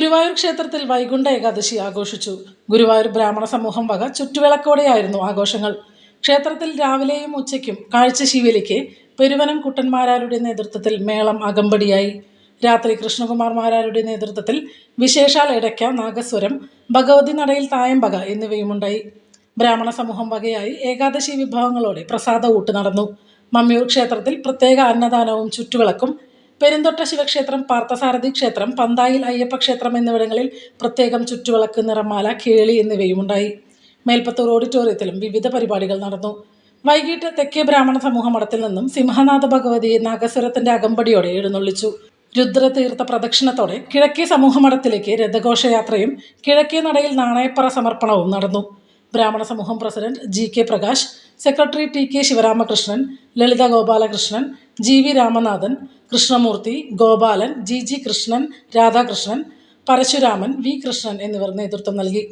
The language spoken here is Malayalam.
ഗുരുവായൂർ ക്ഷേത്രത്തിൽ വൈകുണ്ഠ ഏകാദശി ആഘോഷിച്ചു. ഗുരുവായൂർ ബ്രാഹ്മണ സമൂഹം വക ചുറ്റുവിളക്കോടെയായിരുന്നു ആഘോഷങ്ങൾ. ക്ഷേത്രത്തിൽ രാവിലെയും ഉച്ചയ്ക്കും കാഴ്ചശീവേലിക്ക് പെരുവനം കുട്ടന്മാരാരുടെ നേതൃത്വത്തിൽ മേളം അകമ്പടിയായി. രാത്രി കൃഷ്ണകുമാർ മാരാരുടെ നേതൃത്വത്തിൽ വിശേഷാൽ എടയ്ക്ക, നാഗസ്വരം, ഭഗവതി നടയിൽ തായമ്പക എന്നിവയുമുണ്ടായി. ബ്രാഹ്മണ സമൂഹം വകയായി ഏകാദശി വിഭവങ്ങളോടെ പ്രസാദ ഊട്ട് നടന്നു. മമ്മിയൂർ ക്ഷേത്രത്തിൽ പ്രത്യേക അന്നദാനവും ചുറ്റുവിളക്കും, പെരുന്തൊട്ട ശിവക്ഷേത്രം, പാർത്ഥസാരഥി ക്ഷേത്രം, പന്തായിൽ അയ്യപ്പ ക്ഷേത്രം എന്നിവിടങ്ങളിൽ പ്രത്യേകം ചുറ്റുവിളക്ക്, നിറമാല, കേളി എന്നിവയുമുണ്ടായി. മേൽപ്പത്തൂർ ഓഡിറ്റോറിയത്തിലും വിവിധ പരിപാടികൾ നടന്നു. വൈകിട്ട് തെക്കേ ബ്രാഹ്മണ സമൂഹ മഠത്തിൽ നിന്നും സിംഹനാഥ ഭഗവതിയെ നാഗസ്വരത്തിന്റെ അകമ്പടിയോടെ എഴുന്നള്ളിച്ചു. രുദ്രതീർത്ഥ പ്രദക്ഷിണത്തോടെ കിഴക്കേ സമൂഹ മഠത്തിലേക്ക് രഥഘോഷയാത്രയും കിഴക്കേ നടയിൽ നാണയപ്പറ സമർപ്പണവും നടന്നു. Brahmana Samooham president GK Prakash, secretary TK Sivaramakrishnan, Lalitha Gopalakrishnan, GV Ramanathan, Krishnamoorthy, Gopalan, GG Krishnan, Radhakrishnan, Parasuraman, V Krishnan എന്നിവർ നേതൃത്വം നൽകി.